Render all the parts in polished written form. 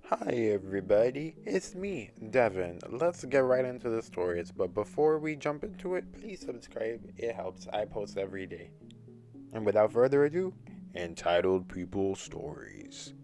Hi everybody, it's me, Devin. Let's get right into the stories, but before we jump into it, please subscribe. It helps. I post every day. And without further ado, Entitled People Stories.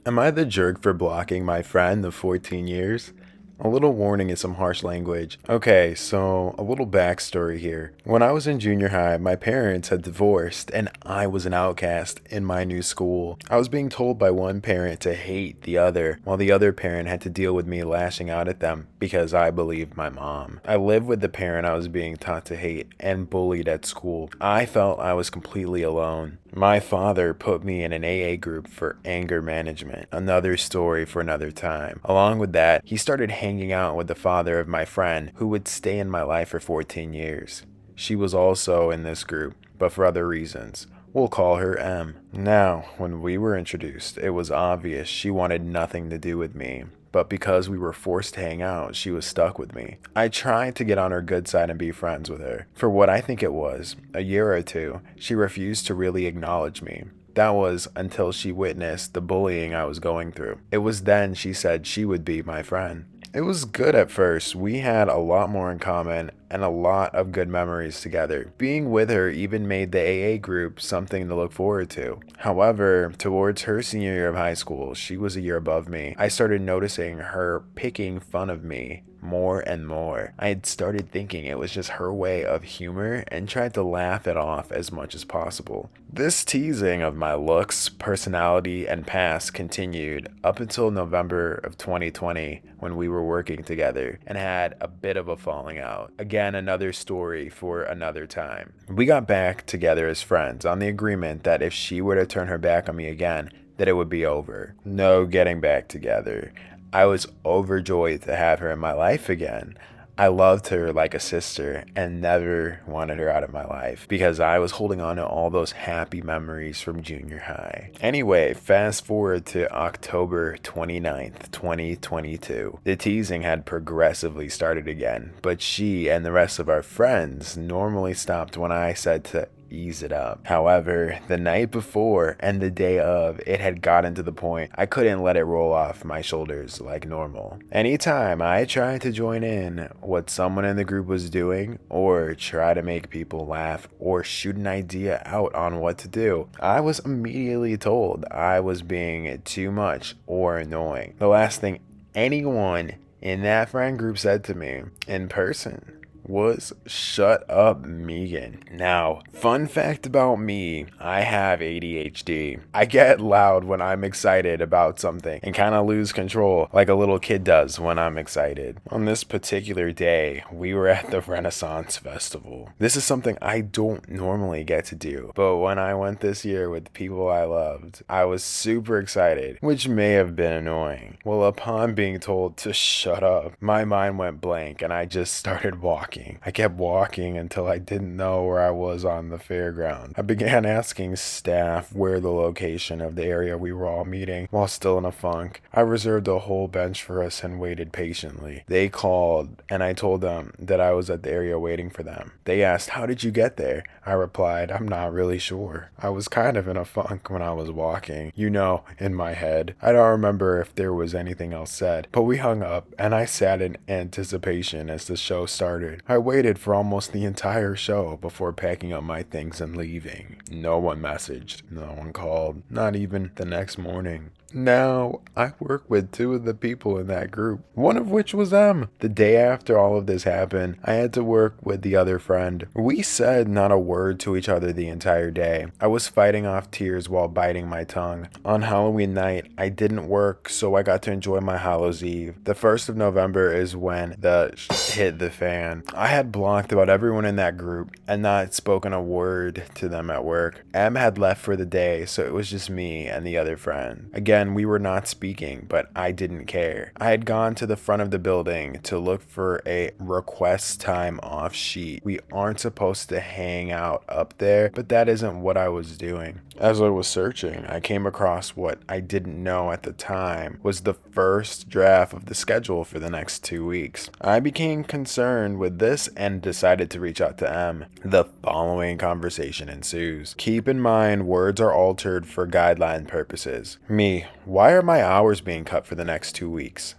Am I the jerk for blocking my friend of 14 years? A little warning is some harsh language. Okay, so a little backstory here. When I was in junior high, my parents had divorced and I was an outcast in my new school. I was being told by one parent to hate the other, while the other parent had to deal with me lashing out at them because I believed my mom. I lived with the parent I was being taught to hate and bullied at school. I felt I was completely alone. My father put me in an AA group for anger management, another story for another time. Along with that, he started hanging out with the father of my friend who would stay in my life for 14 years. She was also in this group, but for other reasons. We'll call her M. Now, when we were introduced, it was obvious she wanted nothing to do with me. But because we were forced to hang out, she was stuck with me. I tried to get on her good side and be friends with her. For what I think it was, a year or two, she refused to really acknowledge me. That was until she witnessed the bullying I was going through. It was then she said she would be my friend. It was good at first. We had a lot more in common and a lot of good memories together. Being with her even made the AA group something to look forward to. However, towards her senior year of high school, she was a year above me. I started noticing her picking fun of me more and more. I had started thinking it was just her way of humor and tried to laugh it off as much as possible. This teasing of my looks, personality, and past continued up until November of 2020 when we were working together and had a bit of a falling out. Again, another story for another time. We got back together as friends on the agreement that if she were to turn her back on me again, that it would be over. No getting back together. I was overjoyed to have her in my life again. I loved her like a sister and never wanted her out of my life because I was holding on to all those happy memories from junior high. Anyway, fast forward to October 29th, 2022. The teasing had progressively started again, but she and the rest of our friends normally stopped when I said to ease it up. However, the night before and the day of, it had gotten to the point I couldn't let it roll off my shoulders like normal. Anytime I tried to join in what someone in the group was doing, or try to make people laugh, or shoot an idea out on what to do, I was immediately told I was being too much or annoying. The last thing anyone in that friend group said to me in person was shut up, Megan. Now, fun fact about me, I have ADHD. I get loud when I'm excited about something and kind of lose control like a little kid does when I'm excited. On this particular day, we were at the Renaissance Festival. This is something I don't normally get to do, but when I went this year with people I loved, I was super excited, which may have been annoying. Well, upon being told to shut up, my mind went blank and I just started walking. I kept walking until I didn't know where I was on the fairground. I began asking staff where the location of the area we were all meeting while still in a funk. I reserved a whole bench for us and waited patiently. They called and I told them that I was at the area waiting for them. They asked, "How did you get there?" I replied, "I'm not really sure. I was kind of in a funk when I was walking. You know, in my head. I don't remember if there was anything else said." But we hung up and I sat in anticipation as the show started. I waited for almost the entire show before packing up my things and leaving. No one messaged. No one called. Not even the next morning. Now, I work with two of the people in that group, one of which was them. The day after all of this happened, I had to work with the other friend. We said not a word to each other the entire day. I was fighting off tears while biting my tongue. On Halloween night, I didn't work, so I got to enjoy my Hallows Eve. The 1st of November is when the hit the fan. I had blocked about everyone in that group and not spoken a word to them at work. Em had left for the day, so it was just me and the other friend. Again, we were not speaking, but I didn't care. I had gone to the front of the building to look for a request time off sheet. We aren't supposed to hang out up there, but that isn't what I was doing. As I was searching, I came across what I didn't know at the time was the first draft of the schedule for the next 2 weeks. I became concerned with this and decided to reach out to M. The following conversation ensues. Keep in mind, words are altered for guideline purposes. Me, Hey, why are my hours being cut for the next 2 weeks?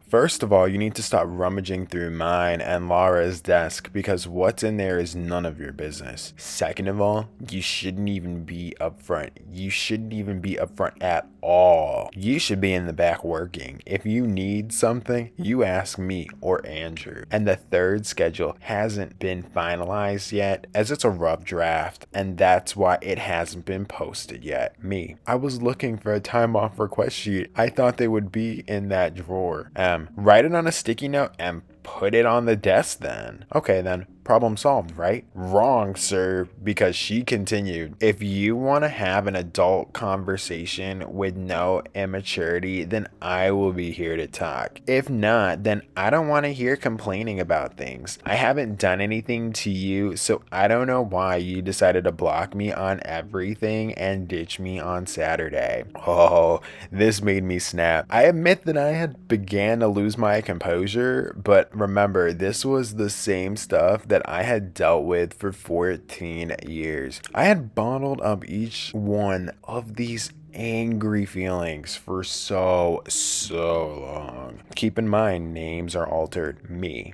First of all, you need to stop rummaging through mine and Laura's desk because what's in there is none of your business. Second of all, you shouldn't even be upfront. You shouldn't even be upfront at all. You should be in the back working. If you need something, you ask me or Andrew. And the third schedule hasn't been finalized yet, as it's a rough draft, and that's why it hasn't been posted yet. Me, I was looking for a time off request sheet. I thought they would be in that drawer. Write it on a sticky note and put it on the desk then. Okay then, problem solved, right? Wrong, sir, because she continued. If you want to have an adult conversation with no immaturity, then I will be here to talk. If not, then I don't want to hear complaining about things. I haven't done anything to you, so I don't know why you decided to block me on everything and ditch me on Saturday. Oh, this made me snap. I admit that I had began to lose my composure, but remember, this was the same stuff that I had dealt with for 14 years. I had bottled up each one of these angry feelings for so long. Keep in mind, names are altered. Me.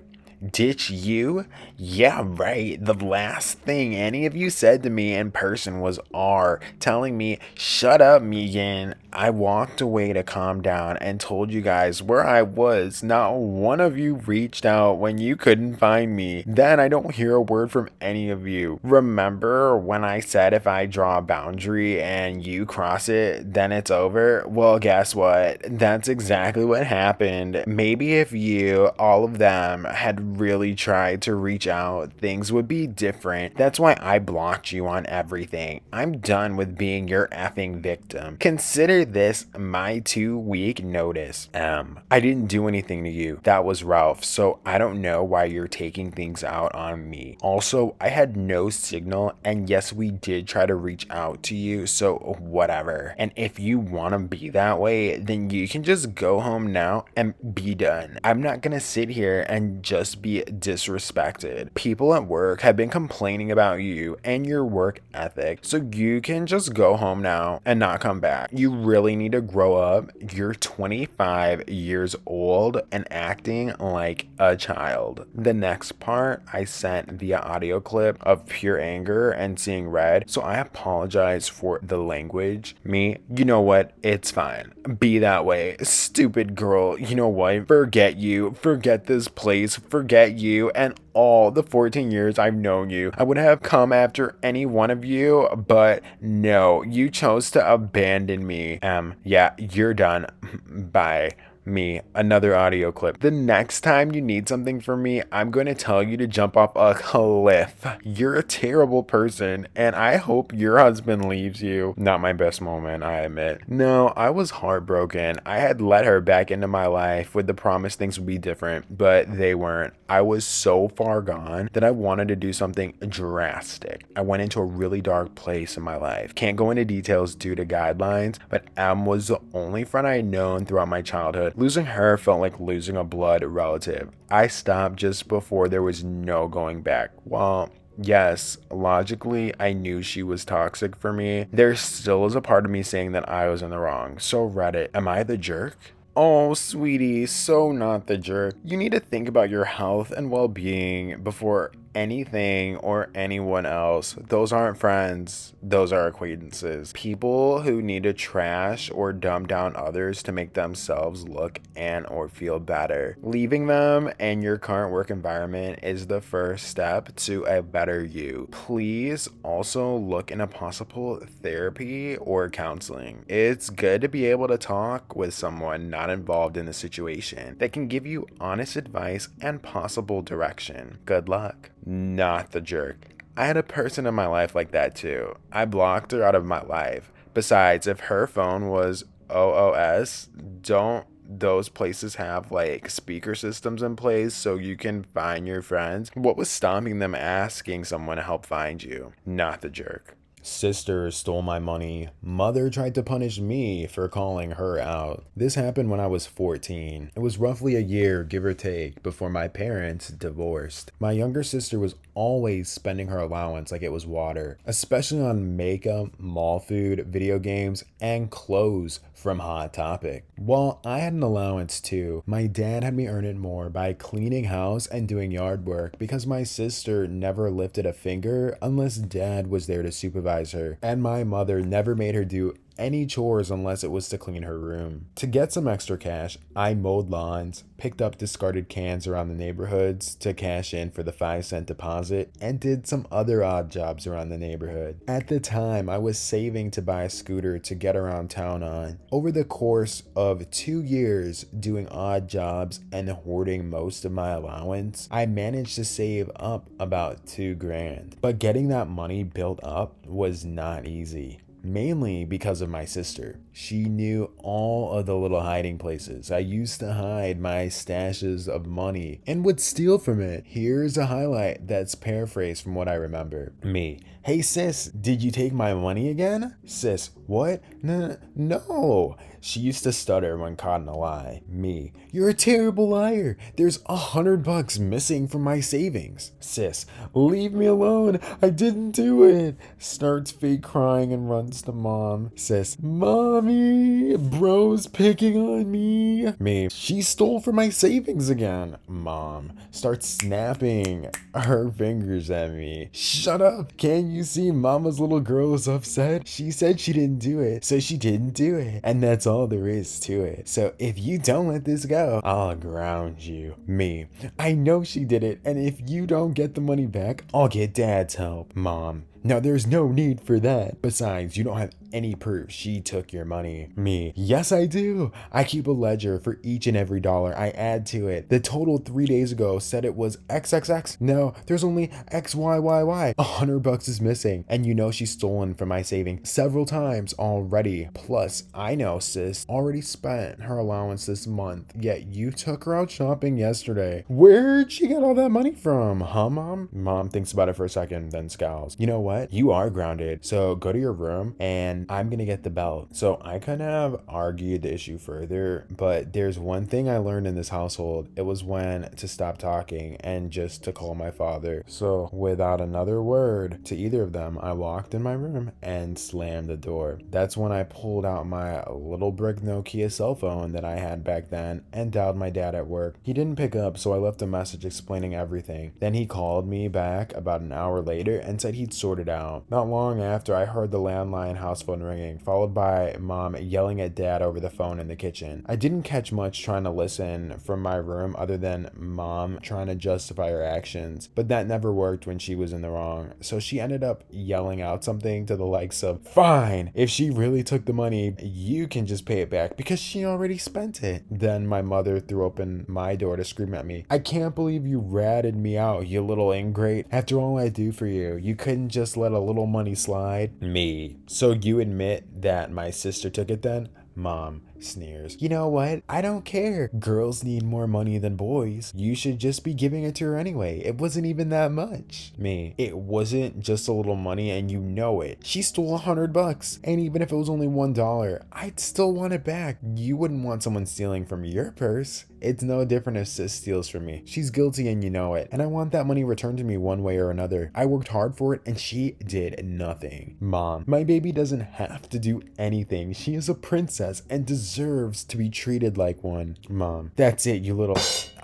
Ditch you? Yeah, right. The last thing any of you said to me in person was R, telling me, shut up, Megan. I walked away to calm down and told you guys where I was. Not one of you reached out when you couldn't find me. Then I don't hear a word from any of you. Remember when I said if I draw a boundary and you cross it, then it's over? Well, guess what? That's exactly what happened. Maybe if you, all of them, had really tried to reach out, things would be different. That's why I blocked you on everything. I'm done with being your effing victim. Consider this my 2-week notice. I didn't do anything to you. That was Ralph, so I don't know why you're taking things out on me. Also, I had no signal, and yes, we did try to reach out to you, so whatever. And if you want to be that way, then you can just go home now and be done. I'm not gonna sit here and just be disrespected. People at work have been complaining about you and your work ethic, so you can just go home now and not come back. You really need to grow up. You're 25 years old and acting like a child. The next part I sent via audio clip of pure anger and seeing red, so I apologize for the language. Me, you know what? It's fine. Be that way. Stupid girl. You know what? Forget you. Forget this place. Forget you and all the 14 years I've known you. I would have come after any one of you, but no, you chose to abandon me. Yeah, you're done. Bye. Me, another audio clip. The next time you need something from me, I'm going to tell you to jump off a cliff. You're a terrible person, and I hope your husband leaves you. Not my best moment, I admit. No, I was heartbroken. I had let her back into my life with the promise things would be different, but they weren't. I was so far gone that I wanted to do something drastic. I went into a really dark place in my life. Can't go into details due to guidelines, but Em was the only friend I had known throughout my childhood. Losing her felt like losing a blood relative. I stopped just before there was no going back. Well, yes, logically, I knew she was toxic for me. There still is a part of me saying that I was in the wrong. So Reddit, am I the jerk? Oh, sweetie, so not the jerk. You need to think about your health and well-being before anything or anyone else. Those aren't friends. Those are acquaintances. People who need to trash or dumb down others to make themselves look and or feel better. Leaving them and your current work environment is the first step to a better you. Please also look into possible therapy or counseling. It's good to be able to talk with someone not involved in the situation that can give you honest advice and possible direction. Good luck. Not the jerk. I had a person in my life like that too. I blocked her out of my life. Besides, if her phone was OOS, don't those places have like speaker systems in place so you can find your friends? What was stopping them asking someone to help find you? Not the jerk. Sister stole my money. Mother tried to punish me for calling her out. This happened when I was 14. It was roughly a year, give or take, before my parents divorced. My younger sister was always spending her allowance like it was water, especially on makeup, mall food, video games, and clothes from Hot Topic. While I had an allowance too, my dad had me earn it more by cleaning house and doing yard work because my sister never lifted a finger unless dad was there to supervise her, and my mother never made her do any chores unless it was to clean her room. To get some extra cash, I mowed lawns, picked up discarded cans around the neighborhoods to cash in for the 5-cent deposit, and did some other odd jobs around the neighborhood. At the time, I was saving to buy a scooter to get around town on. Over the course of 2 years doing odd jobs and hoarding most of my allowance, I managed to save up about $2,000. But getting that money built up was not easy. Mainly because of my sister. She knew all of the little hiding places I used to hide my stashes of money and would steal from it. Here's a highlight that's paraphrased from what I remember. Me: "Hey sis, did you take my money again?" Sis: "What? No. She used to stutter when caught in a lie. Me: "You're a terrible liar. There's $100 missing from my savings." Sis: "Leave me alone. I didn't do it." Starts fake crying and runs to mom. Sis: "Mommy, bro's picking on me." Me: "She stole from my savings again." Mom starts snapping her fingers at me. "Shut up. Can't you see mama's little girl is upset? She said she didn't do it, so she didn't do it. And that's all there is to it. So if you don't let this go, I'll ground you." Me: "I know she did it, and if you don't get the money back, I'll get dad's help." Mom: "Now there's no need for that. Besides, you don't have any proof she took your money." Me: "Yes, I do. I keep a ledger for each and every dollar I add to it. The total 3 days ago said it was XXX. No, there's only XYYY. $100 is missing. And you know she's stolen from my savings several times already. Plus, I know sis already spent her allowance this month, yet you took her out shopping yesterday. Where'd she get all that money from, huh, mom?" Mom thinks about it for a second, then scowls. "You know what? You are grounded. So go to your room and I'm gonna get the belt." So I kind of argued the issue further, but there's one thing I learned in this household. It was when to stop talking and just to call my father. So without another word to either of them, I walked in my room and slammed the door. That's when I pulled out my little brick Nokia cell phone that I had back then and dialed my dad at work. He didn't pick up, so I left a message explaining everything. Then he called me back about an hour later and said he'd sort it out. Not long after, I heard the landline house phone ringing, followed by mom yelling at dad over the phone in the kitchen. I didn't catch much trying to listen from my room other than mom trying to justify her actions, but that never worked when she was in the wrong. So she ended up yelling out something to the likes of, "Fine, if she really took the money, you can just pay it back because she already spent it." Then my mother threw open my door to scream at me, "I can't believe you ratted me out, you little ingrate. After all I do for you, you couldn't just let a little money slide." Me: "So you admit that my sister took it then?" Mom sneers, "You know what? I don't care. Girls need more money than boys. You should just be giving it to her anyway. It wasn't even that much." Me: "It wasn't just a little money and you know it. She stole $100. And even if it was only $1, I'd still want it back. You wouldn't want someone stealing from your purse. It's no different if sis steals from me. She's guilty and you know it. And I want that money returned to me one way or another. I worked hard for it and she did nothing." Mom: "My baby doesn't have to do anything. She is a princess and deserves to be treated like one." Mom: "That's it, you little..."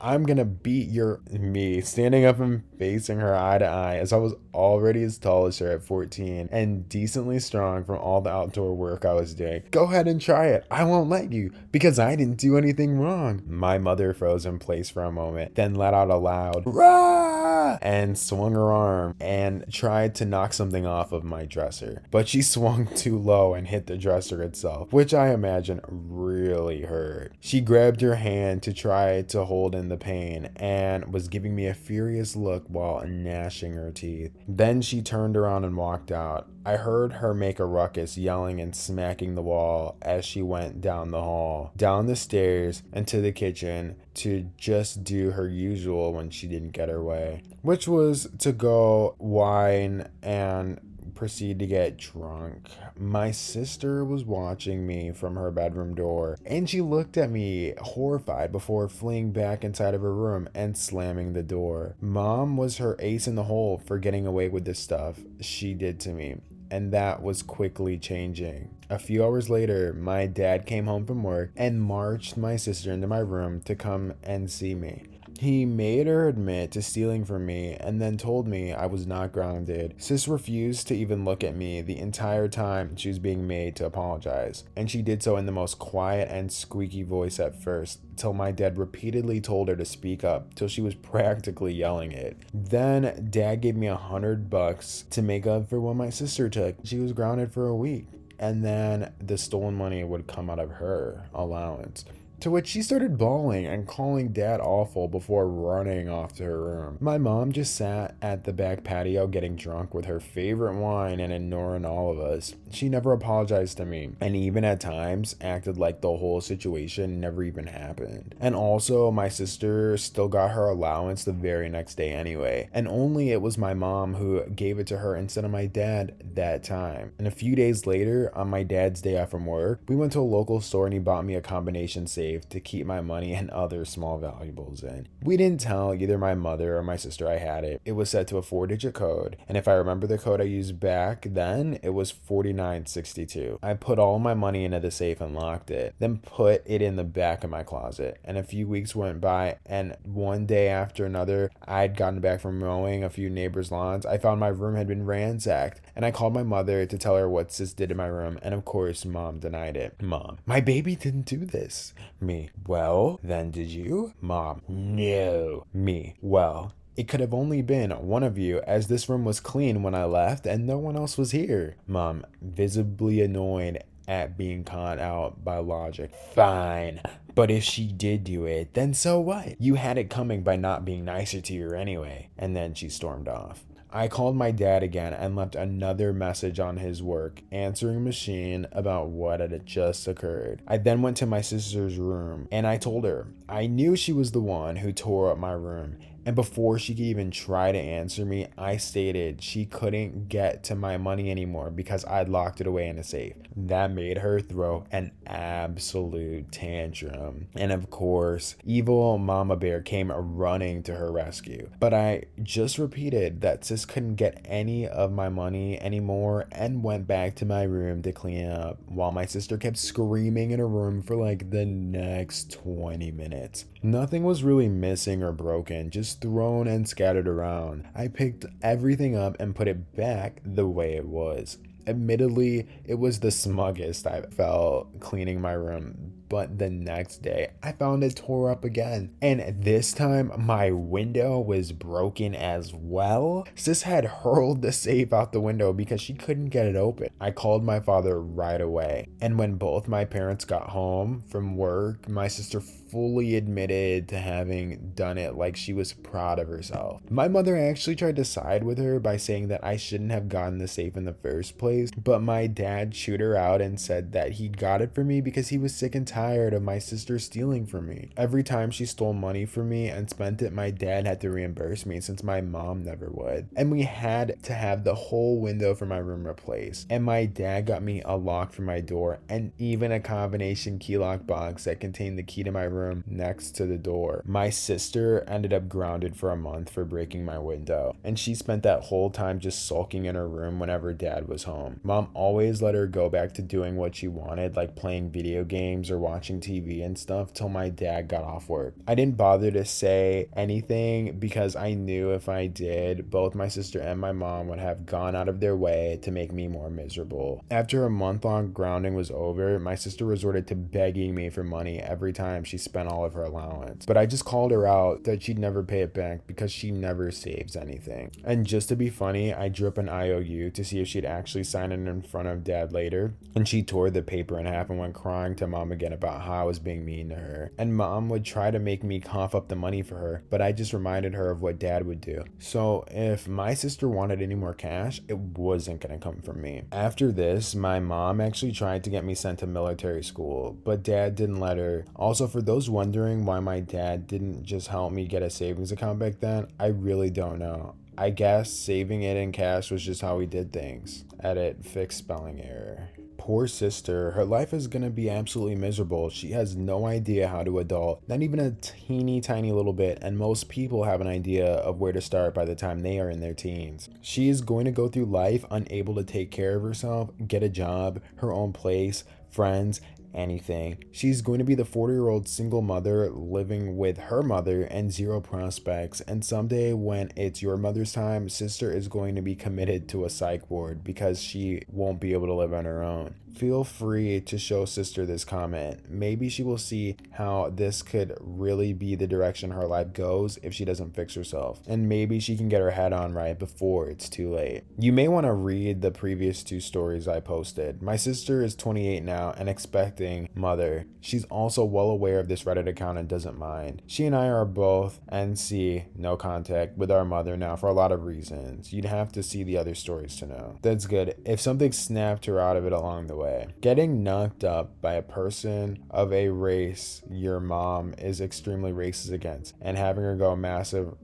"I'm gonna beat your..." Me standing up and facing her eye to eye, as I was already as tall as her at 14 and decently strong from all the outdoor work I was doing. "Go ahead and try it. I won't let you because I didn't do anything wrong." My mother froze in place for a moment, then let out a loud "Rah!" and swung her arm and tried to knock something off of my dresser, but she swung too low and hit the dresser itself, which I imagine really hurt. She grabbed her hand to try to hold in the pain and was giving me a furious look while gnashing her teeth. Then she turned around and walked out. I heard her make a ruckus, yelling and smacking the wall as she went down the hall, down the stairs, and to the kitchen to just do her usual when she didn't get her way, which was to go whine and proceed to get drunk. My sister was watching me from her bedroom door, and she looked at me horrified before fleeing back inside of her room and slamming the door. Mom was her ace in the hole for getting away with the stuff she did to me, and that was quickly changing. A few hours later, my dad came home from work and marched my sister into my room to come and see me. He made her admit to stealing from me and then told me I was not grounded. Sis refused to even look at me the entire time she was being made to apologize, and she did so in the most quiet and squeaky voice at first, till my dad repeatedly told her to speak up till she was practically yelling it. Then dad gave me $100 to make up for what my sister took. She was grounded for a week, and then the stolen money would come out of her allowance. To which she started bawling and calling dad awful before running off to her room. My mom just sat at the back patio getting drunk with her favorite wine and ignoring all of us. She never apologized to me, and even at times acted like the whole situation never even happened. And also, my sister still got her allowance the very next day anyway, and only it was my mom who gave it to her instead of my dad that time. And a few days later, on my dad's day off from work, we went to a local store and he bought me a combination safe to keep my money and other small valuables in. We didn't tell either my mother or my sister I had it. It was set to a 4-digit code, and if I remember the code I used back then, it was 4962. I put all my money into the safe and locked it, then put it in the back of my closet. And a few weeks went by, and one day after another, I'd gotten back from mowing a few neighbors' lawns. I found my room had been ransacked, and I called my mother to tell her what sis did in my room, and of course, mom denied it. Mom: my baby didn't do this. Me: well, then did you? Mom: no. Me: well, it could have only been one of you, as this room was clean when I left and no one else was here. Mom, visibly annoyed at being caught out by logic: fine, but if she did do it, then so what? You had it coming by not being nicer to her anyway. And then she stormed off. I called my dad again and left another message on his work answering machine about what had just occurred. I then went to my sister's room and I told her I knew she was the one who tore up my room. And before she could even try to answer me, I stated she couldn't get to my money anymore because I'd locked it away in a safe. That made her throw an absolute tantrum. And of course, evil Mama Bear came running to her rescue. But I just repeated that sis couldn't get any of my money anymore and went back to my room to clean up, while my sister kept screaming in her room for like the next 20 minutes. Nothing was really missing or broken, just thrown and scattered around. I picked everything up and put it back the way it was. Admittedly, it was the smuggest I felt cleaning my room, but the next day I found it tore up again, and this time my window was broken as well. Sis had hurled the safe out the window because she couldn't get it open. I called my father right away, and when both my parents got home from work, my sister fully admitted to having done it, like she was proud of herself. My mother actually tried to side with her by saying that I shouldn't have gotten the safe in the first place, but my dad chewed her out and said that he got it for me because he was sick and tired of my sister stealing from me. Every time she stole money from me and spent it, my dad had to reimburse me since my mom never would. And we had to have the whole window for my room replaced. And my dad got me a lock for my door and even a combination key lock box that contained the key to my room next to the door. My sister ended up grounded for a month for breaking my window, and she spent that whole time just sulking in her room whenever dad was home. Mom always let her go back to doing what she wanted, like playing video games or watching TV and stuff, till my dad got off work. I didn't bother to say anything because I knew if I did, both my sister and my mom would have gone out of their way to make me more miserable. After a month-long grounding was over, my sister resorted to begging me for money every time she spent all of her allowance. But I just called her out that she'd never pay it back because she never saves anything. And just to be funny, I drew up an IOU to see if she'd actually sign it in front of dad later, and she tore the paper in half and went crying to mom again about how I was being mean to her. And mom would try to make me cough up the money for her, but I just reminded her of what dad would do. So if my sister wanted any more cash, it wasn't gonna come from me. After this, my mom actually tried to get me sent to military school, but dad didn't let her. Also, for those wondering why my dad didn't just help me get a savings account back then, I really don't know. I guess saving it in cash was just how we did things. Edit, fix spelling error. Poor sister, her life is gonna be absolutely miserable. She has no idea how to adult, not even a teeny tiny little bit, and most people have an idea of where to start by the time they are in their teens. She is going to go through life unable to take care of herself, get a job, her own place, friends, anything. She's going to be the 40-year-old single mother living with her mother and zero prospects. And someday when it's your mother's time, sister is going to be committed to a psych ward because she won't be able to live on her own. Feel free to show sister this comment. Maybe she will see how this could really be the direction her life goes if she doesn't fix herself. And maybe she can get her head on right before it's too late. You may want to read the previous 2 stories I posted. My sister is 28 now and expecting mother. She's also well aware of this Reddit account and doesn't mind. She and I are both NC, no contact, with our mother now for a lot of reasons. You'd have to see the other stories to know. That's good. If something snapped her out of it along the way. Getting knocked up by a person of a race your mom is extremely racist against and having her go massive.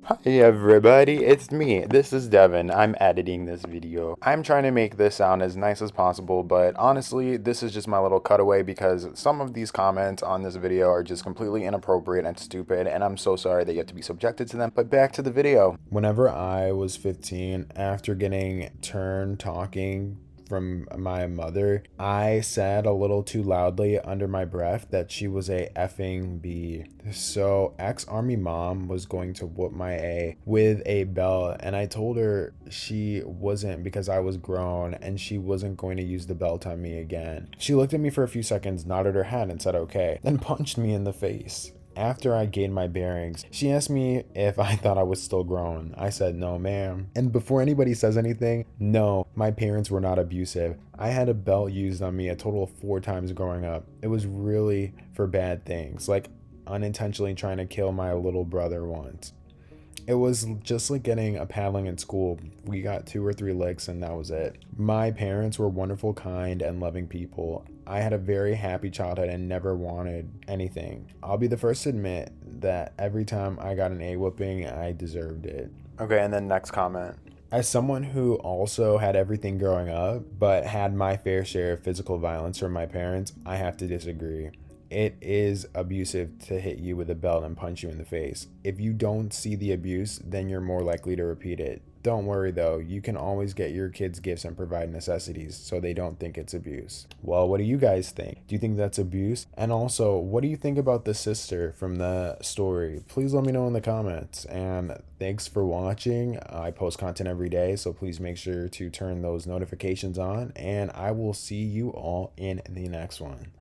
Hi everybody, it's me. This is Devin. I'm editing this video. I'm trying to make this sound as nice as possible, but honestly, this is just my little cutaway because some of these comments on this video are just completely inappropriate and stupid, and I'm so sorry that you have to be subjected to them. But back to the video. Whenever I was 15, after getting turned talking from my mother, I said a little too loudly under my breath that she was a effing B. So ex-army mom was going to whoop my A with a belt, and I told her she wasn't because I was grown and she wasn't going to use the belt on me again. She looked at me for a few seconds, nodded her head and said okay, then punched me in the face. After I gained my bearings, she asked me if I thought I was still grown. I said, no, ma'am. And before anybody says anything, no, my parents were not abusive. I had a belt used on me a total of 4 times growing up. It was really for bad things, like unintentionally trying to kill my little brother once. It was just like getting a paddling in school. We got 2 or 3 licks and that was it. My parents were wonderful, kind, and loving people. I had a very happy childhood and never wanted anything. I'll be the first to admit that every time I got an A whooping, I deserved it. Okay, and then next comment. As someone who also had everything growing up, but had my fair share of physical violence from my parents, I have to disagree. It is abusive to hit you with a belt and punch you in the face. If you don't see the abuse, then you're more likely to repeat it. Don't worry though, you can always get your kids gifts and provide necessities so they don't think it's abuse. Well, what do you guys think? Do you think that's abuse? And also, what do you think about the sister from the story? Please let me know in the comments. And thanks for watching. I post content every day, so please make sure to turn those notifications on, and I will see you all in the next one.